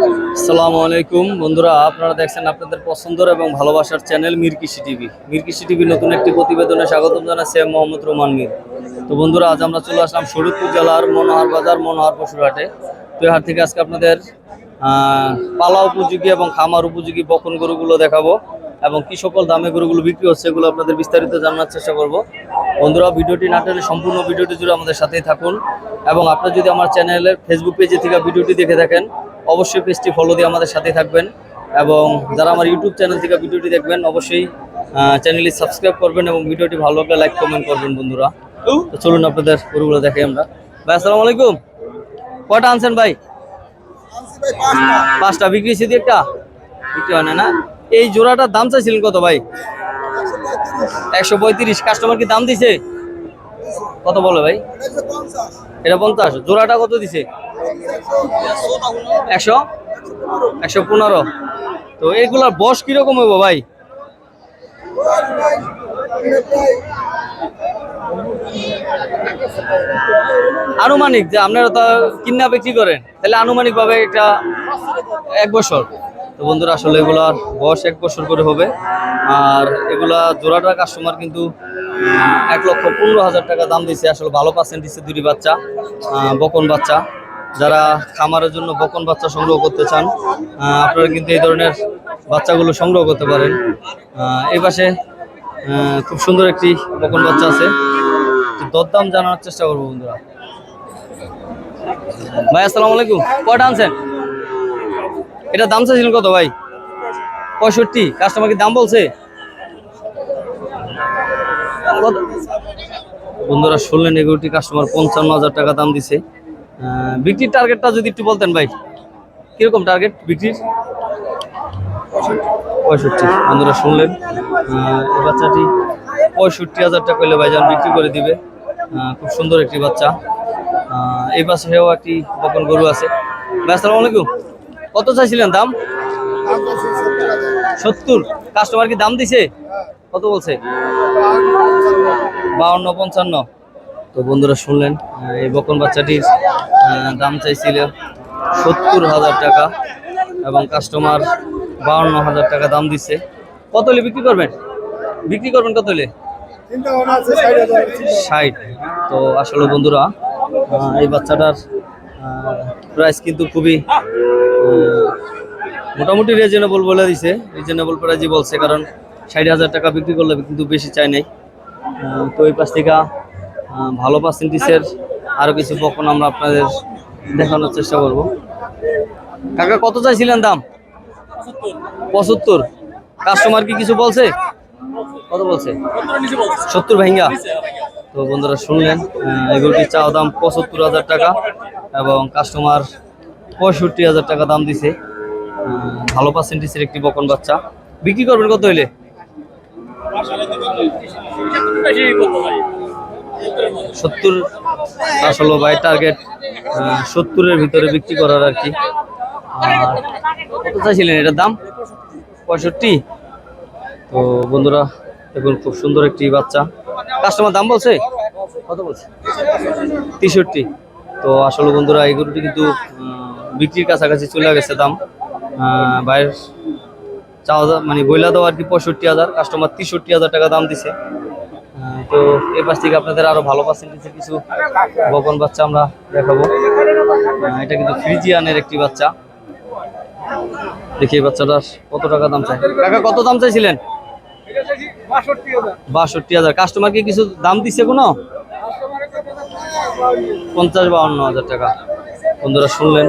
আসসালামু আলাইকুম বন্ধুরা, আপনারা দেখছেন আপনাদের পছন্দের এবং ভালোবাসার চ্যানেল মীর কৃষি টিভি। মীর কৃষি টিভির নতুন একটি প্রতিবেদনে স্বাগতম জানাচ্ছি আমি মোহাম্মদ রোমান মীর। তো বন্ধুরা, আজ আমরা চলে আসলাম শরীয়তপুর জেলার মনোহর বাজার মনোহর পশুরহাটে। তো এই হাট থেকে আজকে আপনাদের পালা উপযোগী এবং খামার উপযোগী বকন গরুগুলো দেখাবো এবং কি সকল দামে গরুগুলো বিক্রি হচ্ছে এগুলো আপনাদের বিস্তারিত জানার চেষ্টা করব। বন্ধুরা, ভিডিওটি না টেনে সম্পূর্ণ ভিডিওটি জুড়ে আমাদের সাথেই থাকুন এবং আপনারা যদি আমার চ্যানেলের ফেসবুক পেজে থেকে ভিডিওটি দেখে থাকেন অবশ্যই পেজটি ফলো দিয়ে আমাদের সাথে থাকবেন এবং যারা আমার ইউটিউব চ্যানেল থেকে ভিডিওটি দেখবেন অবশ্যই চ্যানেলটি সাবস্ক্রাইব করবেন এবং ভিডিওটি ভালো লাগলে লাইক কমেন্ট করবেন। বন্ধুরা, তো চলুন আপনাদের গরুগুলো দেখাই আমরা। ভাই আসসালামু আলাইকুম, কয়টা আনছেন ভাই? পাঁচটা বিক্রি হয়েছে, একটা বিক্রি হয় না। এই জোড়াটার দাম চাইছিলেন কত ভাই? 135। কাস্টমার কি দাম দিছে? কত বলে ভাই? এটা 50। জোড়াটা কত দিছে? 115। তো এগুলার বয়স কিরকম হইব ভাই? আনুমানিক, যে আপনারা তো কিনা বিক্রি করেন, তাহলে আনুমানিক ভাবে এটা 1 বছর। তো বন্ধুরা, আসলে এগুলার বয়স 1 বছর করে হবে। আর এগুলা জোড়াটার কাস্টমার কিন্তু 1,15,000 টাকা দাম দিছে। আসলে ভালো পার্সেন্ট দিচ্ছে, দুটি বাচ্চা বকন বাচ্চা। যারা খামারের জন্য বকন বাচ্চা সংগ্রহ করতে চান আপনারা কিন্তু এই ধরনের বাচ্চাগুলো সংগ্রহ করতে পারেন। এই পাশে খুব সুন্দর একটি বকন বাচ্চা আছে, দরদাম জানার চেষ্টা করবো। বন্ধুরা ভাই আসসালামু আলাইকুম, কয়টা আনছেন? এটা দাম চাইছিলেন কত ভাই? 65। কাস্টমার কি দাম বলছে? বন্ধুরা শুনলেন, এগুলোটি কাস্টমার 55,000 টাকা দাম দিছে। বিক্রির টার্গেটটা যদি একটু বলতেন ভাই, কিরকম টার্গেট বিক্রির? 65। বন্ধুরা শুনলেন, এই বাচ্চাটি 65,000 টাকা হলে ভাইজান বিক্রি করে দিবে। খুব সুন্দর একটি বাচ্চা। এই পাশেও একটি বকন গরু আছে। ভাই আসসালামু আলাইকুম, কত চাইছিলেন দাম? 70। কাস্টমার কি দাম দিছে? কত বলছে? 52, 55। তো বন্ধুরা শুনলেন, এই বকন বাচ্চাটির দাম চাইছিল 70,000 টাকা এবং কাস্টমার 52,000 টাকা দাম দিচ্ছে। কত হলে বিক্রি করবেন? কত হলে? 60। তো আসলে বন্ধুরা, এই বাচ্চাটার প্রাইস কিন্তু খুবই মোটামুটি রিজনেবল বলে দিছে, রিজনেবল প্রাইসই বলছে, কারণ 60,000 টাকা বিক্রি করলে কিন্তু বেশি চাই নাই। তো এই পাশ থেকে ভালো পার্সেন্টেজের আরো কিছু বকন আমরা আপনাদের দেখানোর চেষ্টা করব। কাকা কত চাইছিলেন দাম? 75। কাস্টমার কি কিছু বলছে? কত বলছে? 70 ভাইঙ্গা। তো বন্ধুরা শুনলেন, এগুলোটি চাওয়া দাম 75,000 টাকা এবং কাস্টমার 65,000 টাকা দাম দিছে। ভালো পার্সেন্টেজের একটি বকন বাচ্চা। বিক্রি করবেন কত হইলে? 70। আসলে ভাই টার্গেট 70-এর ভিতরে বিক্রি করার আর কি। আর কত চাইছিলেন এটার দাম? 65। তো বন্ধুরা দেখুন, খুব সুন্দর একটি বাচ্চা। কাস্টমার দাম বলছে কত? বলছে 63। তো আসলে বন্ধুরা, এই গরুটি কিন্তু বিক্রির কাছাকাছি চলে গেছে দাম। বাইরের চাওয়া মানে বইলা দেওয়া আর কি 65,000, কাস্টমার 63,000 টাকা দাম দিছে। তো এই পাশ থেকে আপনাদের আরো ভালো পার্সেন্টেজের কিছু বকন বাচ্চা আমরা দেখাবো। এটা কিন্তু ফ্রিজিয়ানের একটি বাচ্চা। দেখি এই বাচ্চাটার কত টাকা দাম চাই। কাকা কত দাম চাইছিলেন? 62,000। কাস্টমার কি কিছু দাম দিচ্ছে কোনো? 50-52,000 টাকা। বন্ধুরা শুনলেন,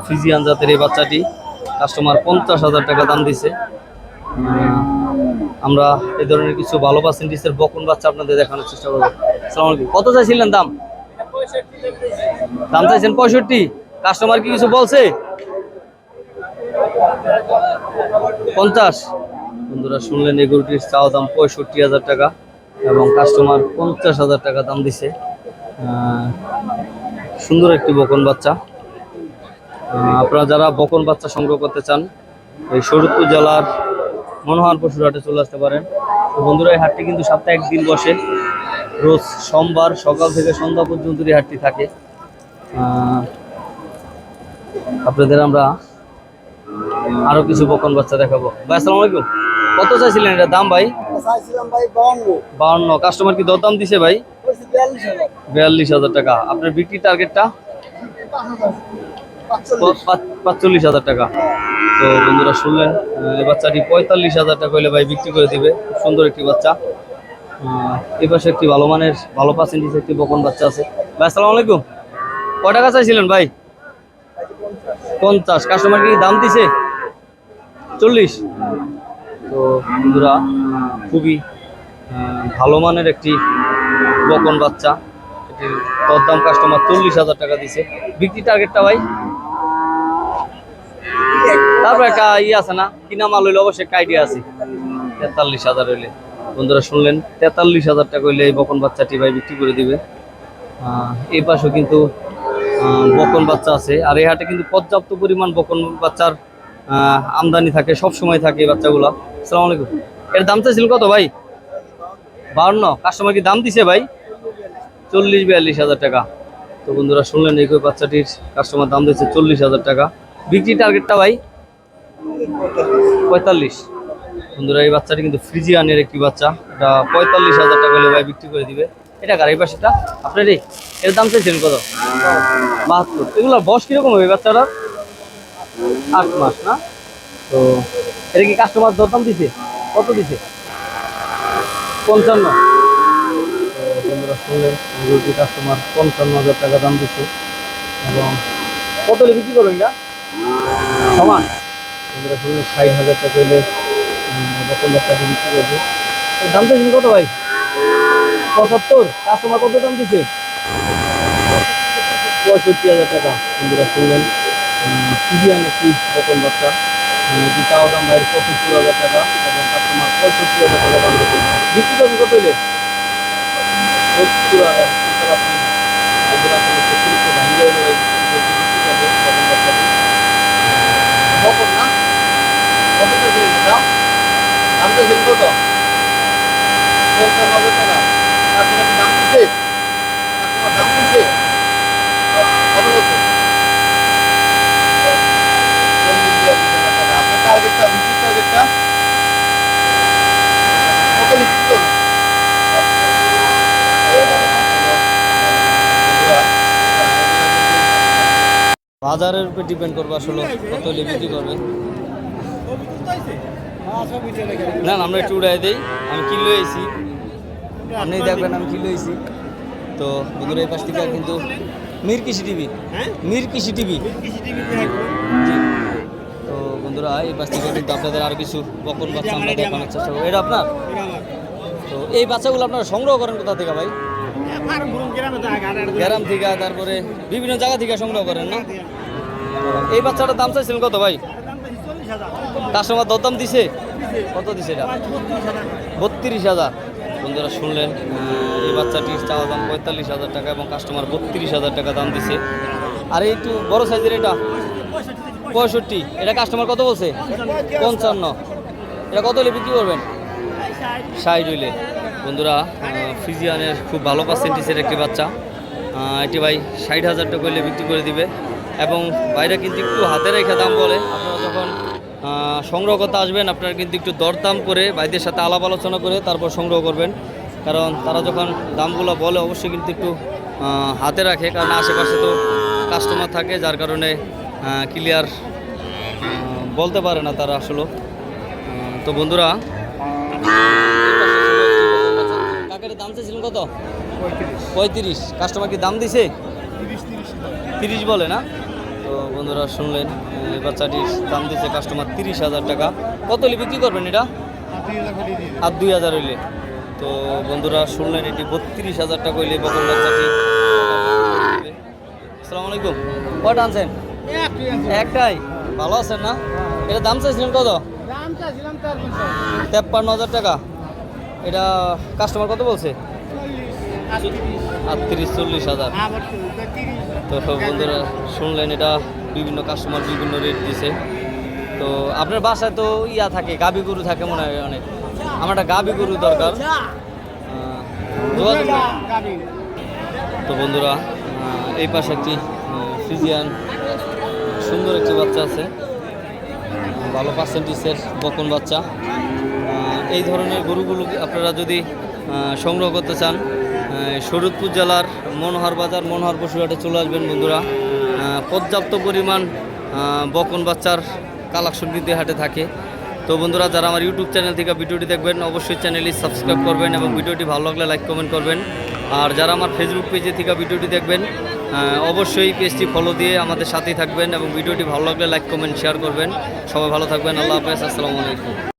ফ্রিজিয়ান জাতের এই বাচ্চাটি কাস্টমার 50,000 টাকা দাম দিছে। আমরা এই ধরনের কিছু ভালো পার্সেন্টেজের বকন বাচ্চা আপনাদের দেখানোর চেষ্টা করবো। আসসালামু আলাইকুম, কত চাইছিলেন দাম? দাম চাইছেন 65। কাস্টমার কি কিছু বলছে? 50। বন্ধুরা শুনলেন, এই গরুটির চাওয়া দাম 65,000 টাকা এবং কাস্টমার 50,000 টাকা দাম দিছে। সুন্দর একটি বকন বাচ্চা। আপনারা যারা বকন বাচ্চা সংগ্রহ করতে চান এই শরীয়তপুর জেলার মনোহর পশুরহাটে চলে আসতে পারেন। তো বন্ধুরা, এই হাটটি কিন্তু সপ্তাহে একদিন বসে, রোজ সোমবার সকাল থেকে সন্ধ্যা পর্যন্ত এই হাটটি থাকে। আপনাদের আমরা আরো কিছু বকন বাচ্চা দেখাবো। ভাই আসসালামু আলাইকুম, কত চাইছিলেন এটা দাম ভাই? চাইছিলাম ভাই 52। 52। কাস্টমার কি দর দাম দিছে ভাই? 42,000। 42,000 টাকা। আপনার বিক্রি টার্গেটটা 45,000 টাকা। তো বন্ধুরা শুনলেন, এই বাচ্চাটি 45,000 টাকা হলে ভাই বিক্রি করে দিবে। খুব সুন্দর একটি বাচ্চা। এই পাশে একটি ভালো মানের ভালো পার্সেন্টেজ একটি বকন বাচ্চা আছে। ভাই আসসালামু আলাইকুম, কয় টাকা চাইছিলেন ভাই? 50। কাস্টমার কি দাম দিছে? 40। তো বন্ধুরা খুবই ভালো মানের একটি বকন বাচ্চা, এটির দরদাম কাস্টমার 40,000 টাকা দিছে। বিক্রি টার্গেটটা ভাই? তারপর একটা আছে না, কিনা মাল হইলে অবশ্যই একটা আইডিয়া আছে। 43,000 হইলে বন্ধুরা শুনলেন, 43,000 টাকা হইলে এই বকন বাচ্চাটি ভাই বিক্রি করে দিবে। এই পাশেও কিন্তু বকন বাচ্চা আছে। আর এই হাটে কিন্তু পর্যাপ্ত পরিমাণ বকন বাচ্চার আমদানি থাকে, সব সময় থাকে এই বাচ্চাগুলো। আসসালামু আলাইকুম, এর দাম চাইছিল কত ভাই? 52। কাস্টমার কি দাম দিছে ভাই? 40-42,000 টাকা। তো বন্ধুরা শুনলেন, এই বাচ্চাটির কাস্টমার দাম দিচ্ছে 40,000 টাকা। বিক্রি টার্গেটটা ভাই 45। বন্ধুরা এই বাচ্চাটি কিন্তু ফ্রিজিয়ানের একটি বাচ্চা, এটা 45,000 টাকা হলে ভাই বিক্রি করে দিবে। এটা কার এই পাশেটা আপনারই? এর দাম চাইছেন কত? 72। এগুলোর বয়স কিরকম হবে বাচ্চাটা? 8 মাস না? তো এটা কি কাস্টমার দরদাম দিছে? কত দিছে? 55। বন্ধুরা শুনলেন, কাস্টমার 55,000 টাকা দাম দিচ্ছে। এবং কত হলে বিক্রি করবেন এটা? সমান। বন্ধুরা শুনলেন, 60,000 টাকা হলে বকন বাচ্চাকে বিক্রি করবে। দাম চাইছেন কত ভাই? 75। কাস্টমার কত দাম দিচ্ছে? 65,000 টাকা। বন্ধুরা শুনলেন, ফ্রিজিয়ান একটি বকন বাচ্চা, চাওয়া দাম ভাই 75,000 টাকা এবং কাস্টমার 65,000 টাকা দাম দিচ্ছে। বিক্রি করবেন কত হলে? 70,000। বকন না? কত চাইছিলেন এটা? দাম চাইছেন কত? 55,000 টাকা। কাস্টমার কি দাম দিচ্ছে? কাস্টমার দাম দিচ্ছে কত বলছে? 40,000 টাকা। আপনার টার্গেটটা, বিক্রি টার্গেটটা কত বিক্রি করবেন? বাজারের উপর ডিপেন্ড করবে আসলে কত হলে বিক্রি করবেন। না না, আমরা একটু উড়াই দিই। আমি কিলো এসি, আপনি দেখবেন আমি কিলো এসি। তো বন্ধুরা এই পাশ থেকে কিন্তু মির কৃষি টিভি, মির কৃষি টিভি। তো বন্ধুরা এই পাশ থেকে কিন্তু আপনাদের আরো কিছু বকন বাচ্চা আমরা দেখানোর চেষ্টা করবো। এটা আপনার? তো এই বাচ্চাগুলো আপনারা সংগ্রহ করেন কোথা থেকে ভাই? গ্রাম থেকে, তারপরে বিভিন্ন জায়গা থেকে সংগ্রহ করেন না? এই বাচ্চাটার দাম চাইছিলেন কত ভাই? কাস্টমার দরদাম দিছে? কত দিছে এটা? 32,000। বন্ধুরা শুনলেন, এই বাচ্চাটির চাওয়া দাম 45,000 টাকা এবং কাস্টমার 32,000 টাকা দাম দিছে। আর এই একটু বড় সাইজের এটা 65। এটা কাস্টমার কত বলছে? 55। এটা কত হলে বিক্রি করবেন? 60 হইলে। বন্ধুরা ফ্রিজিয়ানের খুব ভালো পার্সেন্টেজের একটি বাচ্চা, এটি ভাই 60,000 টাকা হলে বিক্রি করে দিবে। এবং বাইরে কিন্তু একটু হাতে রেখে দাম বলে, আপনারা যখন সংগ্রহ করতে আসবেন আপনারা কিন্তু একটু দরদাম করে ভাইদের সাথে আলাপ আলোচনা করে তারপর সংগ্রহ করবেন। কারণ তারা যখন দামগুলো বলে অবশ্যই কিন্তু একটু হাতে রাখে, কারণ আশেপাশে তো কাস্টমার থাকে, যার কারণে ক্লিয়ার বলতে পারে না তারা আসলে। তো বন্ধুরা কাকের দাম চাইছিলেন কত? 35। কাস্টমার কি দাম দিছে? 30 বলে না? তো বন্ধুরা শুনলেন, এই বাচ্চাটির দাম দিচ্ছে কাস্টমার 30,000 টাকা। কত হলে বিক্রি করবেন এটা? আর 2,000 হইলে। তো বন্ধুরা শুনলেন, এটি 32,000 টাকা হইলে বকন বাচ্চাটি। আসসালামু আলাইকুম, কয়টা আনছেন? একটাই। ভালো আছেন না? এটা দাম চাইছিলেন কত? 53,000 টাকা। এটা কাস্টমার কত বলছে? 38-40,000। তো বন্ধুরা শুনলেন, এটা বিভিন্ন কাস্টমার বিভিন্ন রেট দিছে। তো আপনার বাসায় তো ইয়া থাকে, গাবি গরু থাকে মনে হয় অনেক। আমার একটা গাবি গরু দরকার। তো বন্ধুরা এই পাশে একটি ফ্রিজিয়ান সুন্দর একটি বাচ্চা আছে, ভালো পার্সেন্টেজের বকন বাচ্চা। এই ধরনের গরুগুলো আপনারা যদি সংগ্রহ করতে চান শরীয়তপুর জেলার মনোহর বাজার মনোহর পশুহাটে চলে আসবেন বন্ধুরা। পর্যাপ্ত পরিমাণ বকন বাচ্চার কালেকশন কিন্তু এই হাটে থাকে। তো বন্ধুরা, যারা আমার ইউটিউব চ্যানেল থেকে ভিডিওটি দেখবেন অবশ্যই চ্যানেলটি সাবস্ক্রাইব করবেন এবং ভিডিওটি ভালো লাগলে লাইক কমেন্ট করবেন। আর যারা আমার ফেসবুক পেজে থেকে ভিডিওটি দেখবেন অবশ্যই পেজটি ফলো দিয়ে আমাদের সাথেই থাকবেন এবং ভিডিওটি ভালো লাগলে লাইক কমেন্ট শেয়ার করবেন। সবাই ভালো থাকবেন। আল্লাহ হাফেজ। আসসালামু আলাইকুম।